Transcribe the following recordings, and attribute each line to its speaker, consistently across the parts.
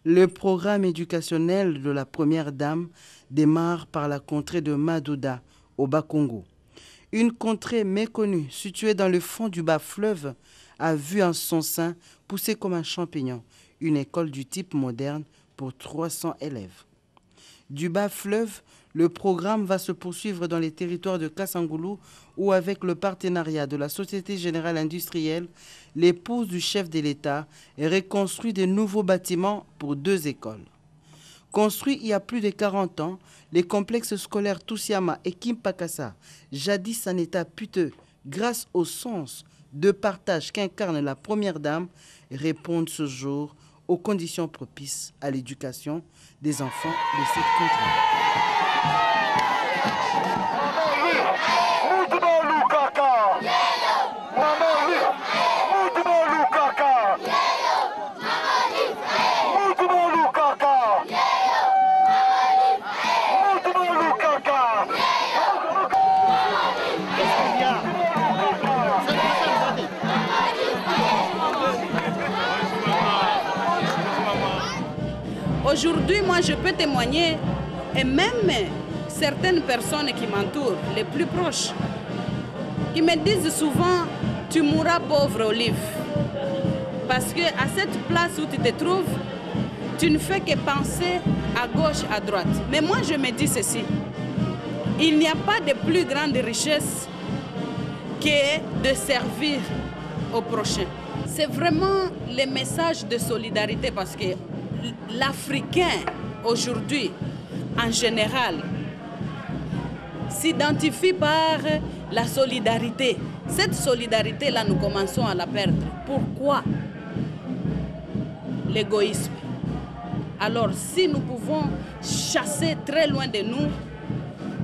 Speaker 1: Le programme éducationnel de la première dame démarre par la contrée de Madouda, au Bas-Congo. Une contrée méconnue, située dans le fond du bas-fleuve, a vu en son sein pousser comme un champignon une école du type moderne pour 300 élèves. Du bas-fleuve, le programme va se poursuivre dans les territoires de Kassangoulou où, avec le partenariat de la Société Générale Industrielle, l'épouse du chef de l'État reconstruit de nouveaux bâtiments pour 2 écoles. Construits il y a plus de 40 ans, les complexes scolaires Toussiama et Kimpakassa, jadis en état piteux, grâce au sens de partage qu'incarne la première dame, répondent ce jour aux conditions propices à l'éducation des enfants de cette contrée.
Speaker 2: Aujourd'hui, moi, je peux témoigner, et même certaines personnes qui m'entourent, les plus proches, qui me disent souvent, tu mourras pauvre Olive. Parce qu'à cette place où tu te trouves, tu ne fais que penser à gauche, à droite. Mais moi, je me dis ceci, il n'y a pas de plus grande richesse que de servir au prochain. C'est vraiment le message de solidarité parce que l'Africain, aujourd'hui, en général, s'identifie par la solidarité. Cette solidarité-là, nous commençons à la perdre. Pourquoi? L'égoïsme. Alors, si nous pouvons chasser très loin de nous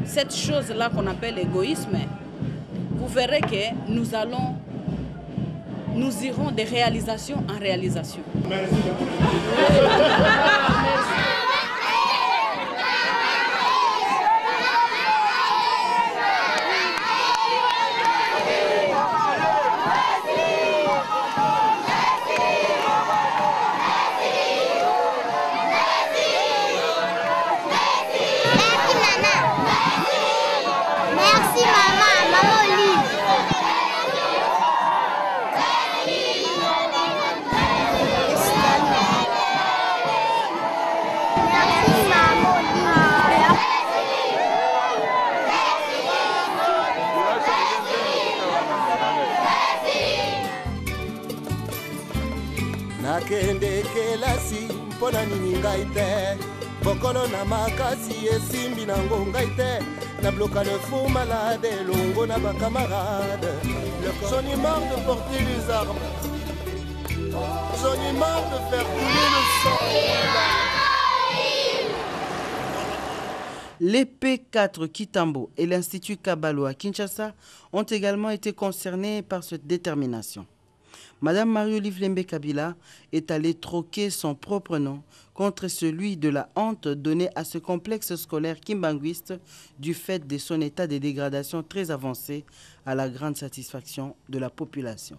Speaker 2: cette chose-là qu'on appelle l'égoïsme, vous verrez que nous irons de réalisation en réalisation. Merci.
Speaker 3: Nakende kelasi mpona nini ngai te bokolo na makasi esimbi na ngai te nabloka le fou malade elongo na bakamarade j'en ai marre de porter les armes, j'en ai marre de faire couler le sang.
Speaker 1: L'EP4 Kitambo et l'Institut Kabalo à Kinshasa ont également été concernés par cette détermination. Madame Marie-Olive Lembe Kabila est allée troquer son propre nom contre celui de la honte donnée à ce complexe scolaire kimbanguiste du fait de son état de dégradation très avancé à la grande satisfaction de la population.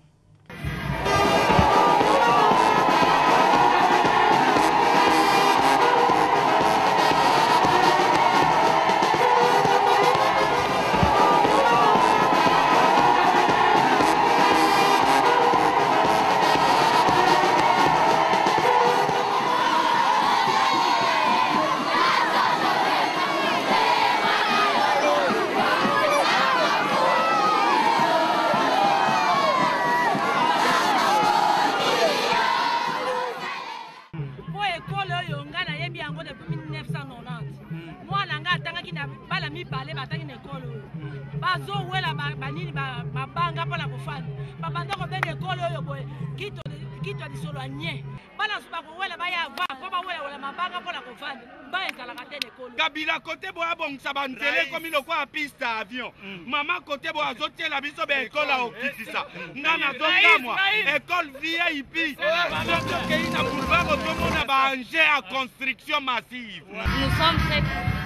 Speaker 4: Kabila côté boa bon sabantele comme il quoi piste avion. Maman côté boa zoté la biso be école au kitisa. Ngana zonga moi école VIP. Donc qu'il na boulevard comme on a bangé à construction massive.
Speaker 5: Nous sommes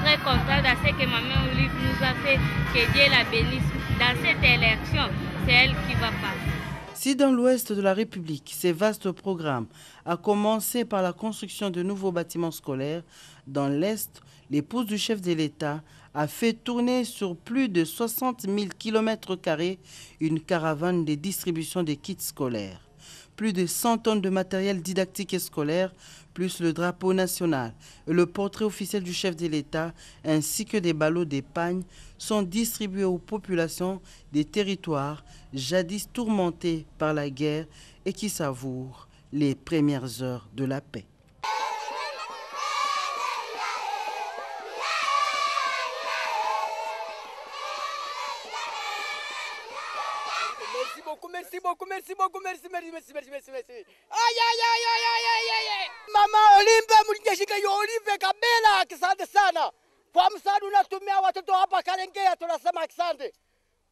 Speaker 5: très contents de ce que maman Olive nous a fait, que Dieu la bénisse. Dans cette élection, c'est elle qui va passer.
Speaker 1: Si dans l'ouest de la République, ces vastes programmes a commencé par la construction de nouveaux bâtiments scolaires, dans l'est, l'épouse du chef de l'État a fait tourner sur plus de 60 000 km² une caravane de distribution des kits scolaires. Plus de 100 tonnes de matériel didactique et scolaire, plus le drapeau national et le portrait officiel du chef de l'État, ainsi que des ballots d'épargne, sont distribués aux populations des territoires jadis tourmentés par la guerre et qui savourent les premières heures de la paix.
Speaker 6: Merci. Aïe. Mama Olimbe mlijeshika hiyo Olive Kabela, asante sana. Kwa msaada unatumia watoto hapa Kalengea, tunasema asante.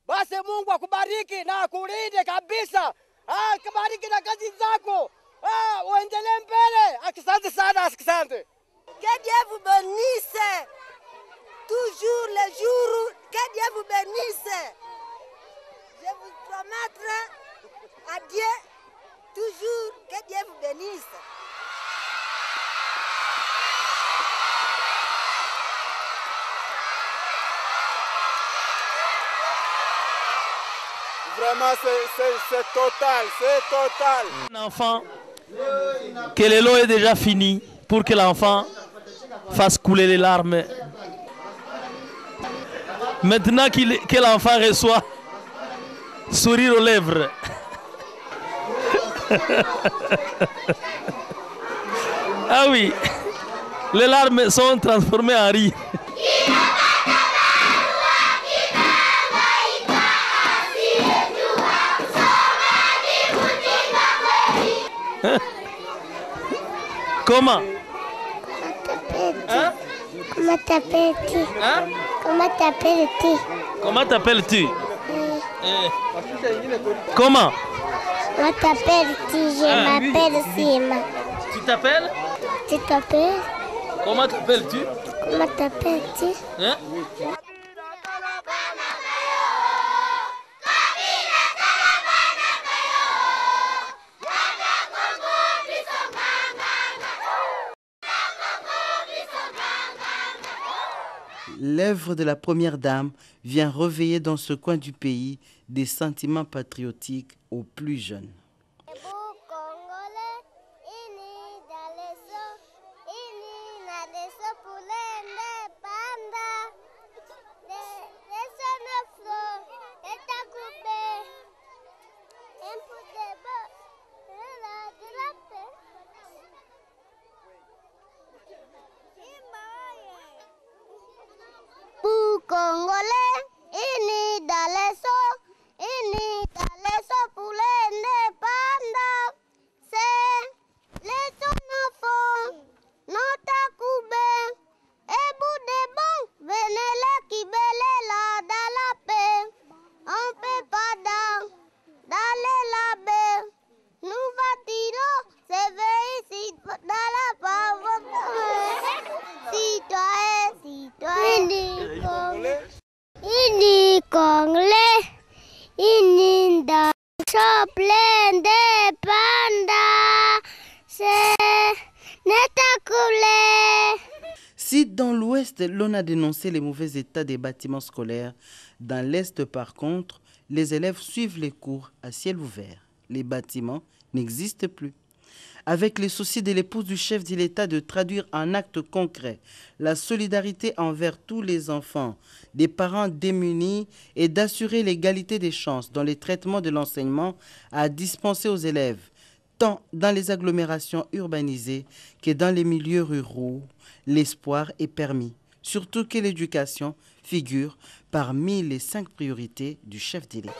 Speaker 6: Basi Mungu akubariki na akulinde kabisa. Kubariki na kazi zako. Uendelee mbele. Asante sana, asante.
Speaker 7: Que Dieu vous bénisse. Toujours les jours, que Dieu vous bénisse. Je vous promettrai à Dieu toujours que Dieu vous bénisse.
Speaker 3: Vraiment, c'est total.
Speaker 8: Un enfant, que le lot est déjà fini pour que l'enfant fasse couler les larmes. Maintenant que l'enfant reçoit sourire aux lèvres. Ah oui, les larmes sont transformées en rire. Comment? Hein?
Speaker 9: Comment t'appelles-tu?
Speaker 8: Hein?
Speaker 9: Comment t'appelles-tu?
Speaker 8: Comment t'appelles-tu? Comment?
Speaker 9: Comment t'appelles-tu? Je m'appelle Sima.
Speaker 8: Tu t'appelles?
Speaker 9: Tu t'appelles?
Speaker 8: Comment t'appelles-tu?
Speaker 9: Comment t'appelles-tu?
Speaker 8: Hein?
Speaker 1: L'œuvre de la première dame vient réveiller dans ce coin du pays des sentiments patriotiques aux plus jeunes.
Speaker 9: Congolais, ini dans les seaux pour l'indépendance. C'est les enfants, notre coubé, et bout de bon, venez là qui veulent là dans la paix. On peut pas d'aller la baie. Nous va tirer, c'est dans la pauvreté. Ini Congolais, ini dans le plein de pandas, c'est notre couleur.
Speaker 1: Si dans l'ouest, l'on a dénoncé les mauvais états des bâtiments scolaires, dans l'est, par contre, les élèves suivent les cours à ciel ouvert. Les bâtiments n'existent plus. Avec les soucis de l'épouse du chef de l'État de traduire en actes concrets la solidarité envers tous les enfants, des parents démunis et d'assurer l'égalité des chances dans les traitements de l'enseignement à dispenser aux élèves, tant dans les agglomérations urbanisées que dans les milieux ruraux, l'espoir est permis, surtout que l'éducation figure parmi les 5 priorités du chef de l'État.